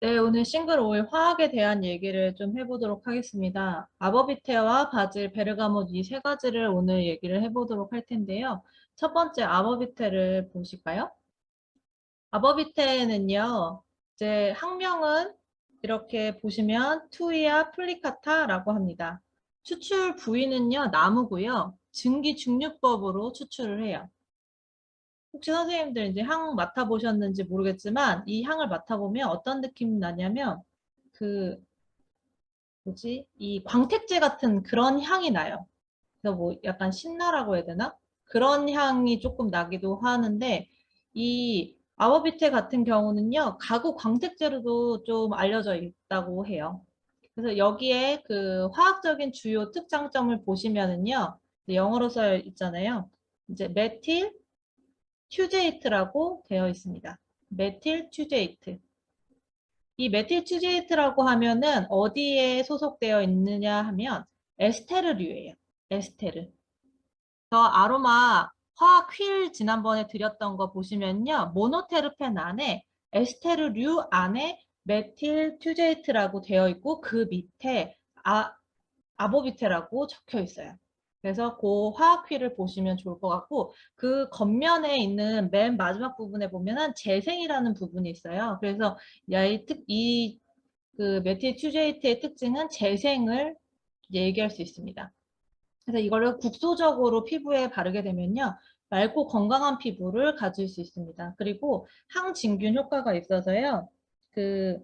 네, 오늘 싱글 오일 화학에 대한 얘기를 좀 해보도록 하겠습니다. 아버비테와 바질, 베르가못 이 세 가지를 오늘 얘기를 해보도록 할 텐데요. 첫 번째 아버비테를 보실까요? 아버비테는요, 이제 학명은 이렇게 보시면 투이아 플리카타라고 합니다. 추출 부위는요, 나무고요. 증기중류법으로 추출을 해요. 혹시 선생님들 이제 향 맡아보셨는지 모르겠지만 이 향을 맡아보면 어떤 느낌이 나냐면 그 뭐지? 이 광택제 같은 그런 향이 나요. 그래서 뭐 약간 신나라고 해야 되나? 그런 향이 조금 나기도 하는데 이 아워비테 같은 경우는요. 가구 광택제로도 좀 알려져 있다고 해요. 그래서 여기에 그 화학적인 주요 특장점을 보시면은요. 영어로 써 있잖아요. 이제 메틸 튜제이트라고 되어 있습니다. 메틸 튜제이트. 이 메틸 튜제이트라고 하면은 어디에 소속되어 있느냐 하면 에스테르류예요. 에스테르. 저 아로마 화학 휠 지난번에 드렸던 거 보시면요. 모노테르펜 안에 에스테르류 안에 메틸 튜제이트라고 되어 있고 그 밑에 아보비테라고 적혀 있어요. 그래서 그 화학휘를 보시면 좋을 것 같고 그 겉면에 있는 맨 마지막 부분에 보면은 재생이라는 부분이 있어요. 그래서 그 메틸 튜제이트의 특징은 재생을 얘기할 수 있습니다. 그래서 이거를 국소적으로 피부에 바르게 되면요. 맑고 건강한 피부를 가질 수 있습니다. 그리고 항진균 효과가 있어서요. 그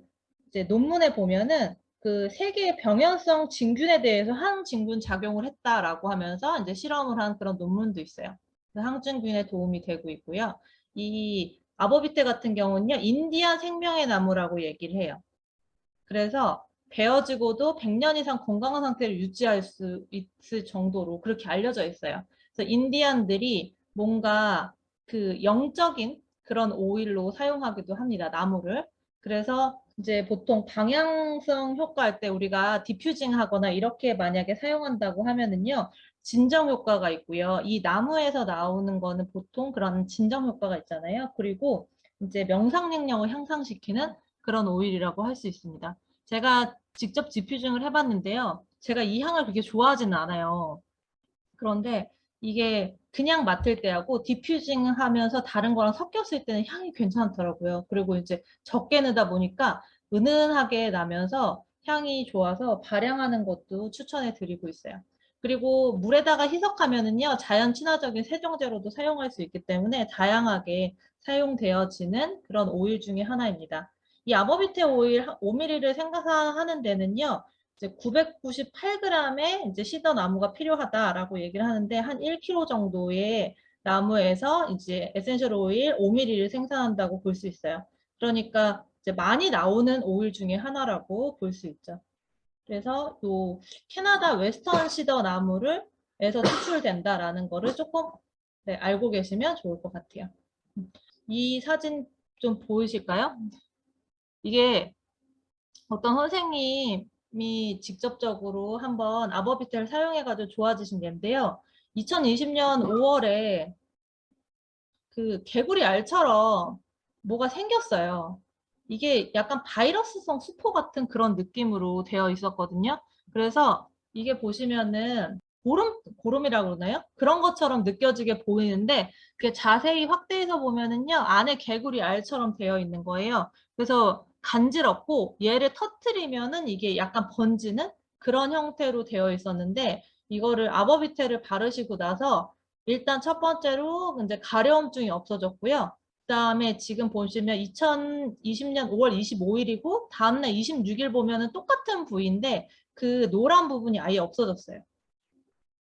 이제 논문에 보면은 그 세계의 병연성 진균에 대해서 항진균 작용을 했다라고 하면서 이제 실험을 한 그런 논문도 있어요. 항진균에 도움이 되고 있고요. 이 아보비테 같은 경우는요. 인디안 생명의 나무라고 얘기를 해요. 그래서 베어지고도 100년 이상 건강한 상태를 유지할 수 있을 정도로 그렇게 알려져 있어요. 그래서 인디안들이 뭔가 그 영적인 그런 오일로 사용하기도 합니다. 나무를. 그래서 이제 보통 방향성 효과할 때 우리가 디퓨징 하거나 이렇게 만약에 사용한다고 하면은요. 진정 효과가 있고요. 이 나무에서 나오는 거는 보통 그런 진정 효과가 있잖아요. 그리고 이제 명상능력을 향상시키는 그런 오일이라고 할 수 있습니다. 제가 직접 디퓨징을 해봤는데요. 제가 이 향을 그렇게 좋아하지는 않아요. 그런데 이게 그냥 맡을 때하고 디퓨징 하면서 다른 거랑 섞였을 때는 향이 괜찮더라고요. 그리고 이제 적게 넣다 보니까 은은하게 나면서 향이 좋아서 발향하는 것도 추천해 드리고 있어요. 그리고 물에다가 희석하면은요, 자연 친화적인 세정제로도 사용할 수 있기 때문에 다양하게 사용되어지는 그런 오일 중에 하나입니다. 이 아모비테 오일 5ml를 생산하는 데는요, 이제 998g의 이제 시더 나무가 필요하다라고 얘기를 하는데 한 1kg 정도의 나무에서 이제 에센셜 오일 5ml를 생산한다고 볼 수 있어요. 그러니까 이제 많이 나오는 오일 중에 하나라고 볼 수 있죠. 그래서 요 캐나다 웨스턴 시더 나무를 에서 추출된다라는 거를 조금 네, 알고 계시면 좋을 것 같아요. 이 사진 좀 보이실까요? 이게 어떤 선생님이 직접적으로 한번 아버비텔 사용해가지고 좋아지신 게인데요. 2020년 5월에 그 개구리 알처럼 뭐가 생겼어요. 이게 약간 바이러스성 수포 같은 그런 느낌으로 되어 있었거든요. 그래서 이게 보시면은 고름이라고 그러나요? 그런 것처럼 느껴지게 보이는데 그게 자세히 확대해서 보면은요. 안에 개구리 알처럼 되어 있는 거예요. 그래서 간지럽고 얘를 터트리면은 이게 약간 번지는 그런 형태로 되어 있었는데 이거를 아버비테를 바르시고 나서 일단 첫 번째로 이제 가려움증이 없어졌고요. 그다음에 지금 보시면 2020년 5월 25일이고 다음날 26일 보면은 똑같은 부위인데 그 노란 부분이 아예 없어졌어요.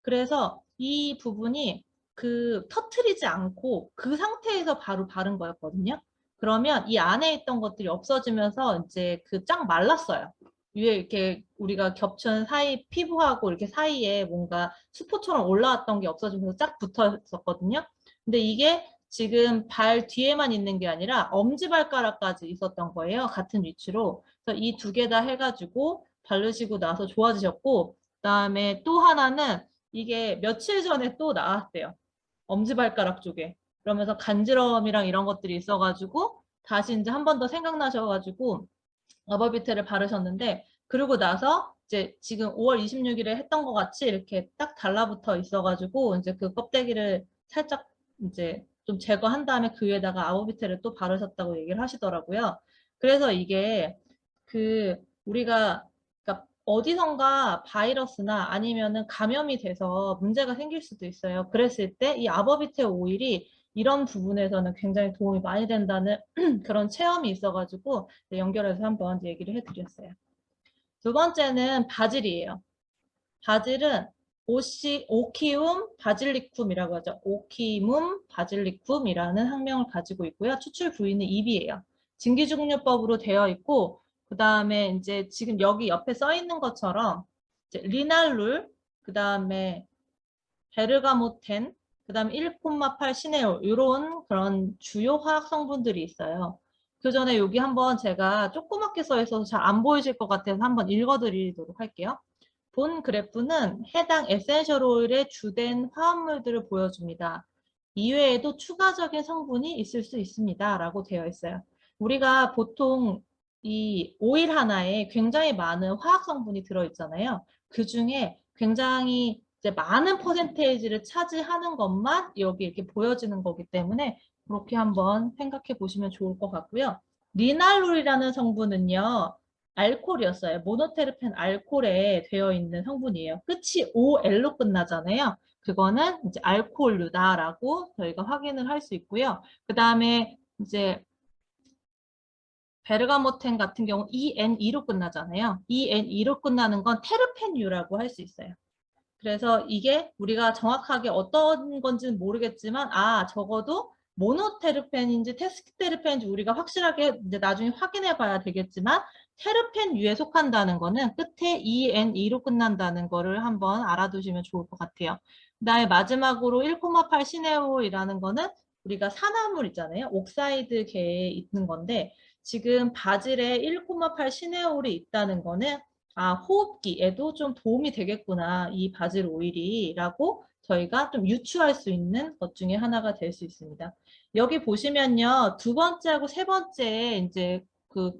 그래서 이 부분이 그 터트리지 않고 그 상태에서 바로 바른 거였거든요. 그러면 이 안에 있던 것들이 없어지면서 이제 그 쫙 말랐어요. 위에 이렇게 우리가 겹친 사이 피부하고 이렇게 사이에 뭔가 수포처럼 올라왔던 게 없어지면서 쫙 붙어 있었거든요. 근데 이게 지금 발 뒤에만 있는 게 아니라 엄지발가락까지 있었던 거예요. 같은 위치로. 그래서 이 두 개 다 해가지고 바르시고 나서 좋아지셨고, 그다음에 또 하나는 이게 며칠 전에 또 나왔대요. 엄지발가락 쪽에. 그러면서 간지럼이랑 이런 것들이 있어가지고 다시 이제 한 번 더 생각나셔가지고 아버비트를 바르셨는데 그러고 나서 이제 지금 5월 26일에 했던 것 같이 이렇게 딱 달라붙어 있어가지고 이제 그 껍데기를 살짝 이제 좀 제거한 다음에 그 위에다가 아보비트를 또 바르셨다고 얘기를 하시더라고요. 그래서 이게 그 우리가 그러니까 어디선가 바이러스나 아니면은 감염이 돼서 문제가 생길 수도 있어요. 그랬을 때 이 아버비트 오일이 이런 부분에서는 굉장히 도움이 많이 된다는 그런 체험이 있어가지고 연결해서 한번 얘기를 해드렸어요. 두 번째는 바질이에요. 바질은 오키움 바질리쿰이라고 하죠. 오키움 바질리쿰이라는 학명을 가지고 있고요. 추출 부위는 잎이에요. 증기증류법으로 되어 있고 그 다음에 이제 지금 여기 옆에 써 있는 것처럼 이제 리날룰, 그 다음에 베르가모텐, 그 다음에 1,8 시네올 이런 그런 주요 화학 성분들이 있어요. 그 전에 여기 한번 제가 조그맣게 써 있어서 잘 안 보이실 것 같아서 한번 읽어드리도록 할게요. 본 그래프는 해당 에센셜 오일의 주된 화합물들을 보여줍니다. 이외에도 추가적인 성분이 있을 수 있습니다. 라고 되어 있어요. 우리가 보통 이 오일 하나에 굉장히 많은 화학 성분이 들어있잖아요. 그 중에 굉장히 이제 많은 퍼센테이지를 차지하는 것만 여기 이렇게 보여지는 거기 때문에 그렇게 한번 생각해 보시면 좋을 것 같고요. 리날룰이라는 성분은요. 알코올이었어요. 모노테르펜 알코올에 되어 있는 성분이에요. 끝이 OL로 끝나잖아요. 그거는 이제 알코올류다라고 저희가 확인을 할 수 있고요. 그 다음에 이제 베르가모텐 같은 경우 EN2로 끝나잖아요. EN2로 끝나는 건 테르펜유라고 할 수 있어요. 그래서 이게 우리가 정확하게 어떤 건지는 모르겠지만 적어도 모노테르펜인지 테스테르펜인지 우리가 확실하게 이제 나중에 확인해 봐야 되겠지만 테르펜유에 속한다는 거는 끝에 EN2로 끝난다는 거를 한번 알아두시면 좋을 것 같아요. 그다음에 마지막으로 1,8 시네올이라는 거는 우리가 산화물 있잖아요. 옥사이드계에 있는 건데 지금 바질에 1,8 시네올이 있다는 거는 호흡기에도 좀 도움이 되겠구나, 이 바질 오일이라고 저희가 좀 유추할 수 있는 것 중에 하나가 될 수 있습니다. 여기 보시면요, 두 번째하고 세 번째에 이제 그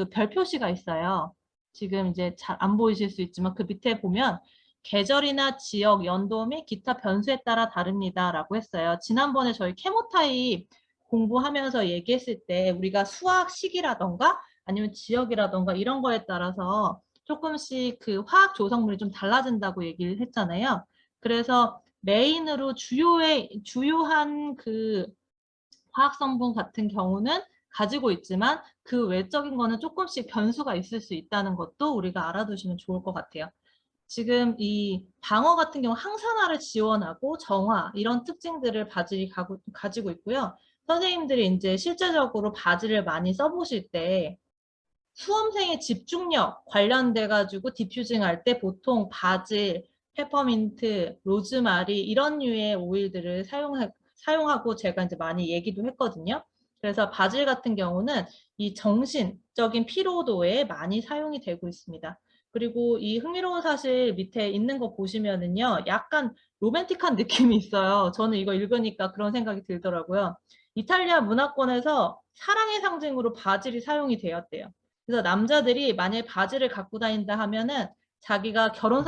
별 표시가 있어요. 지금 이제 잘 안 보이실 수 있지만 그 밑에 보면 계절이나 지역, 연도 및 기타 변수에 따라 다릅니다라고 했어요. 지난번에 저희 케모타입 공부하면서 얘기했을 때 우리가 수학식이라던가 아니면 지역이라던가 이런 거에 따라서 조금씩 그 화학 조성물이 좀 달라진다고 얘기를 했잖아요. 그래서 메인으로 주요한 그 화학 성분 같은 경우는 가지고 있지만 그 외적인 거는 조금씩 변수가 있을 수 있다는 것도 우리가 알아두시면 좋을 것 같아요. 지금 이 방어 같은 경우 항산화를 지원하고 정화 이런 특징들을 바질이 가지고 있고요. 선생님들이 이제 실제적으로 바질을 많이 써보실 때 수험생의 집중력 관련돼 가지고 디퓨징 할 때 보통 바질, 페퍼민트, 로즈마리 이런 류의 오일들을 사용하고 제가 이제 많이 얘기도 했거든요. 그래서 바질 같은 경우는 이 정신적인 피로도에 많이 사용이 되고 있습니다. 그리고 이 흥미로운 사실 밑에 있는 거 보시면은요, 약간 로맨틱한 느낌이 있어요. 저는 이거 읽으니까 그런 생각이 들더라고요. 이탈리아 문화권에서 사랑의 상징으로 바질이 사용이 되었대요. 그래서 남자들이 만약에 바지를 갖고 다닌다 하면은 자기가 결혼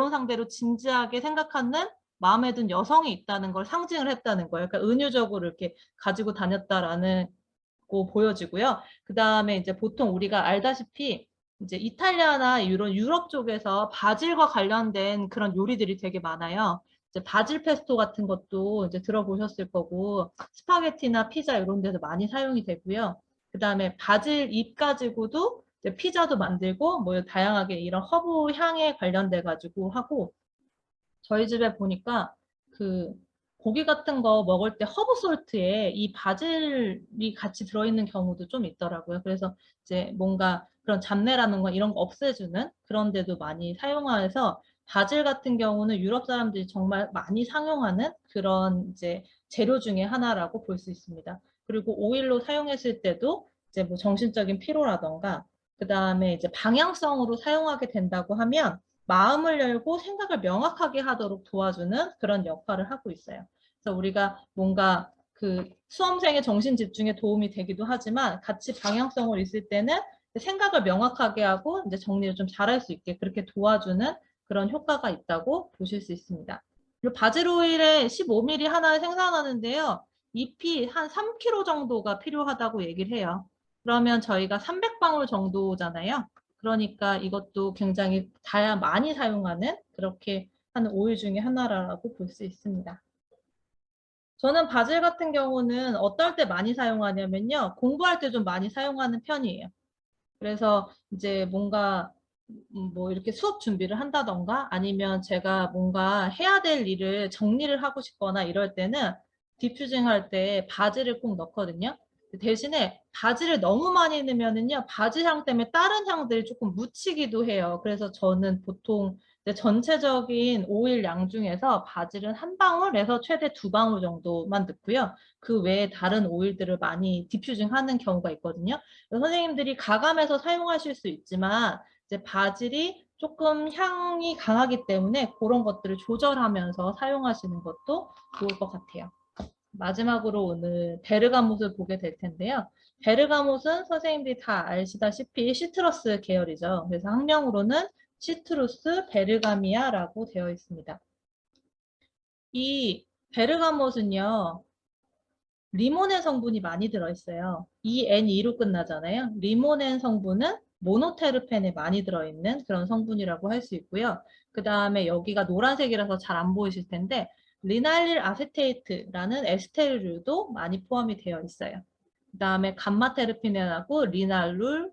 상대로 진지하게 생각하는 마음에 든 여성이 있다는 걸 상징을 했다는 거예요. 그러니까 은유적으로 이렇게 가지고 다녔다라는 거 보여지고요. 그 다음에 이제 보통 우리가 알다시피 이제 이탈리아나 이런 유럽 쪽에서 바질과 관련된 그런 요리들이 되게 많아요. 이제 바질 페스토 같은 것도 이제 들어보셨을 거고 스파게티나 피자 이런 데서 많이 사용이 되고요. 그 다음에 바질 잎 가지고도 이제 피자도 만들고 뭐 다양하게 이런 허브 향에 관련돼 가지고 하고 저희 집에 보니까 그 고기 같은 거 먹을 때 허브 솔트에 이 바질이 같이 들어있는 경우도 좀 있더라고요. 그래서 이제 뭔가 그런 잡내라는 거 이런 거 없애주는 그런 데도 많이 사용해서 바질 같은 경우는 유럽 사람들이 정말 많이 상용하는 그런 이제 재료 중에 하나라고 볼 수 있습니다. 그리고 오일로 사용했을 때도 이제 뭐 정신적인 피로라던가 그 다음에 이제 방향성으로 사용하게 된다고 하면 마음을 열고 생각을 명확하게 하도록 도와주는 그런 역할을 하고 있어요. 그래서 우리가 뭔가 그 수험생의 정신 집중에 도움이 되기도 하지만 같이 방향성을 있을 때는 생각을 명확하게 하고 이제 정리를 좀 잘할 수 있게 그렇게 도와주는 그런 효과가 있다고 보실 수 있습니다. 그리고 바질 오일에 15ml 하나 생산하는데요. 잎이 한 3kg 정도가 필요하다고 얘기를 해요. 그러면 저희가 300방울 정도잖아요. 그러니까 이것도 굉장히 많이 사용하는 그렇게 하는 오일 중에 하나라고 볼 수 있습니다. 저는 바질 같은 경우는 어떨 때 많이 사용하냐면요. 공부할 때 좀 많이 사용하는 편이에요. 그래서 이제 뭔가 뭐 이렇게 수업 준비를 한다던가 아니면 제가 뭔가 해야 될 일을 정리를 하고 싶거나 이럴 때는 디퓨징 할 때 바질을 꼭 넣거든요. 대신에 바질을 너무 많이 넣으면은요, 바질 향 때문에 다른 향들이 조금 묻히기도 해요. 그래서 저는 보통 전체적인 오일 양 중에서 바질은 한 방울에서 최대 2방울 정도만 넣고요. 그 외에 다른 오일들을 많이 디퓨징 하는 경우가 있거든요. 선생님들이 가감해서 사용하실 수 있지만 이제 바질이 조금 향이 강하기 때문에 그런 것들을 조절하면서 사용하시는 것도 좋을 것 같아요. 마지막으로 오늘 베르가못을 보게 될 텐데요. 베르가못은 선생님들이 다 아시다시피 시트러스 계열이죠. 그래서 학명으로는 시트루스 베르가미아라고 되어 있습니다. 이 베르가못은요. 리모넨 성분이 많이 들어있어요. ENE로 끝나잖아요. 리모넨 성분은 모노테르펜에 많이 들어있는 그런 성분이라고 할 수 있고요. 그 다음에 여기가 노란색이라서 잘 안 보이실 텐데 리날릴 아세테이트라는 에스테르류도 많이 포함이 되어 있어요. 그 다음에 감마테르피넨하고 리날롤,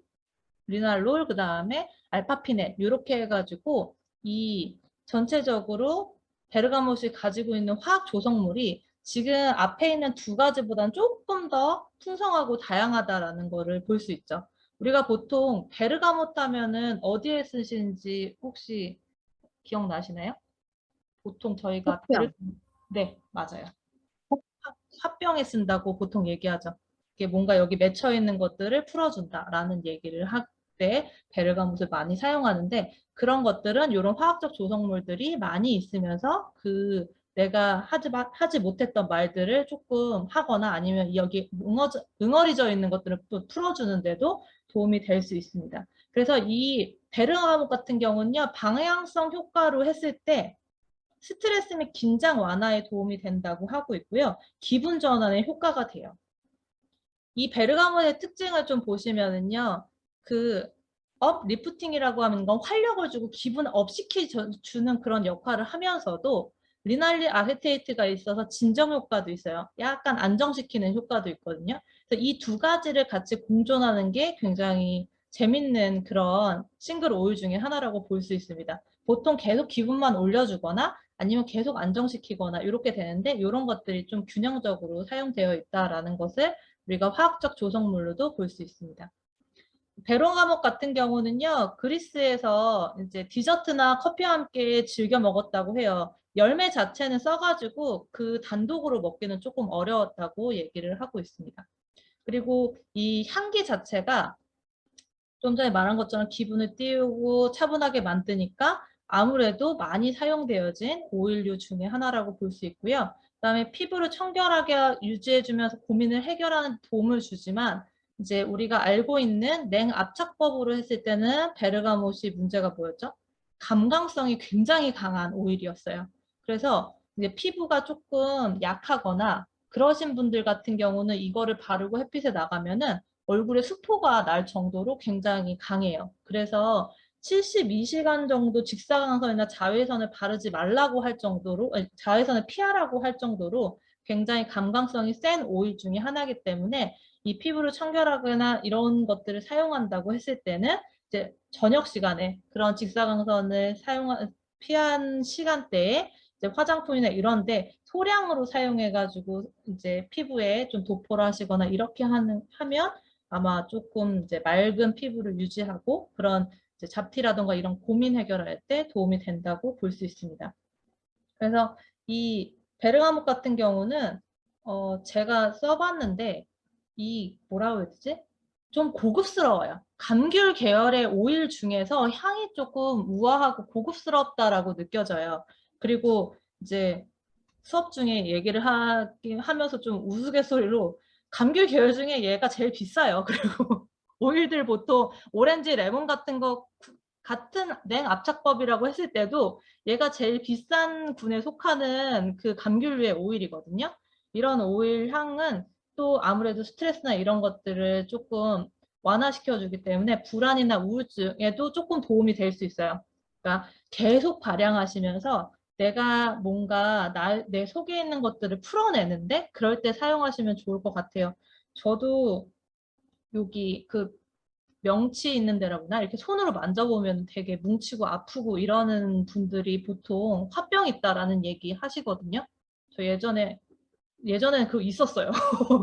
그 다음에 알파피넨 이렇게 해가지고 이 전체적으로 베르가못이 가지고 있는 화학 조성물이 지금 앞에 있는 두 가지보다는 조금 더 풍성하고 다양하다라는 거를 볼 수 있죠. 우리가 보통 베르가못 하면은 어디에 쓰시는지 혹시 기억나시나요? 보통 저희가 흑병. 네, 맞아요. 화병에 쓴다고 보통 얘기하죠. 이게 뭔가 여기 맺혀 있는 것들을 풀어준다라는 얘기를 할 때 베르가못을 많이 사용하는데 그런 것들은 이런 화학적 조성물들이 많이 있으면서 그 내가 하지 못했던 말들을 조금 하거나 아니면 여기 응어리져 있는 것들을 또 풀어주는데도 도움이 될 수 있습니다. 그래서 이 베르가못 같은 경우는요, 방향성 효과로 했을 때 스트레스 및 긴장 완화에 도움이 된다고 하고 있고요. 기분 전환에 효과가 돼요. 이 베르가몬의 특징을 좀 보시면은요. 그 업 리프팅이라고 하는 건 활력을 주고 기분 업 시켜주는 그런 역할을 하면서도 리날리 아세테이트가 있어서 진정 효과도 있어요. 약간 안정시키는 효과도 있거든요. 그래서 이 두 가지를 같이 공존하는 게 굉장히 재밌는 그런 싱글 오일 중에 하나라고 볼 수 있습니다. 보통 계속 기분만 올려주거나 아니면 계속 안정시키거나 이렇게 되는데 이런 것들이 좀 균형적으로 사용되어 있다라는 것을 우리가 화학적 조성물로도 볼 수 있습니다. 베르가못 같은 경우는요, 그리스에서 이제 디저트나 커피와 함께 즐겨 먹었다고 해요. 열매 자체는 써가지고 그 단독으로 먹기는 조금 어려웠다고 얘기를 하고 있습니다. 그리고 이 향기 자체가 좀 전에 말한 것처럼 기분을 띄우고 차분하게 만드니까 아무래도 많이 사용되어진 오일류 중에 하나라고 볼 수 있고요. 그다음에 피부를 청결하게 유지해주면서 고민을 해결하는 도움을 주지만 이제 우리가 알고 있는 냉압착법으로 했을 때는 베르가못이 문제가 뭐였죠? 감광성이 굉장히 강한 오일이었어요. 그래서 이제 피부가 조금 약하거나 그러신 분들 같은 경우는 이거를 바르고 햇빛에 나가면은 얼굴에 수포가 날 정도로 굉장히 강해요. 그래서 72시간 정도 직사광선이나 자외선을 바르지 말라고 할 정도로, 아니, 자외선을 피하라고 할 정도로 굉장히 감광성이 센 오일 중에 하나이기 때문에 이 피부를 청결하거나 이런 것들을 사용한다고 했을 때는 이제 저녁 시간에 그런 직사광선을 피한 시간대에 이제 화장품이나 이런데 소량으로 사용해가지고 이제 피부에 좀 도포를 하시거나 이렇게 하면 아마 조금 이제 맑은 피부를 유지하고 그런 이제 잡티라던가 이런 고민 해결할 때 도움이 된다고 볼 수 있습니다. 그래서 이 베르가못 같은 경우는 제가 써봤는데 이 뭐라고 해야 되지? 좀 고급스러워요. 감귤 계열의 오일 중에서 향이 조금 우아하고 고급스럽다라고 느껴져요. 그리고 이제 수업 중에 얘기를 하면서 좀 우스갯소리로 감귤 계열 중에 얘가 제일 비싸요. 그리고 오일들 보통 오렌지, 레몬 같은 거 같은 냉압착법이라고 했을 때도 얘가 제일 비싼 군에 속하는 그 감귤류의 오일이거든요. 이런 오일 향은 또 아무래도 스트레스나 이런 것들을 조금 완화시켜주기 때문에 불안이나 우울증에도 조금 도움이 될 수 있어요. 그러니까 계속 발향하시면서 내가 뭔가 내 속에 있는 것들을 풀어내는데 그럴 때 사용하시면 좋을 것 같아요. 저도 여기 그 명치 있는 데라구나 이렇게 손으로 만져보면 되게 뭉치고 아프고 이러는 분들이 보통 화병 있다라는 얘기 하시거든요. 저 예전에 그거 있었어요.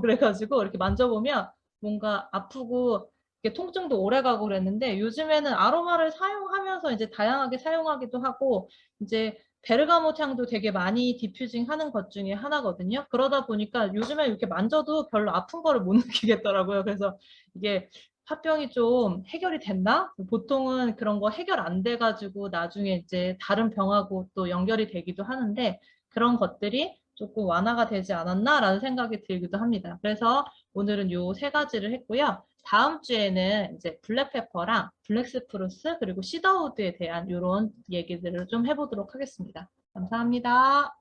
그래가지고 이렇게 만져보면 뭔가 아프고 이렇게 통증도 오래 가고 그랬는데 요즘에는 아로마를 사용하면서 이제 다양하게 사용하기도 하고 이제 베르가못 향도 되게 많이 디퓨징 하는 것 중에 하나거든요. 그러다 보니까 요즘에 이렇게 만져도 별로 아픈 거를 못 느끼겠더라고요. 그래서 이게 화병이 좀 해결이 됐나? 보통은 그런 거 해결 안 돼가지고 나중에 이제 다른 병하고 또 연결이 되기도 하는데 그런 것들이 조금 완화가 되지 않았나라는 생각이 들기도 합니다. 그래서 오늘은 요 세 가지를 했고요. 다음 주에는 이제 블랙페퍼랑 블랙스프루스 그리고 시더우드에 대한 이런 얘기들을 좀 해보도록 하겠습니다. 감사합니다.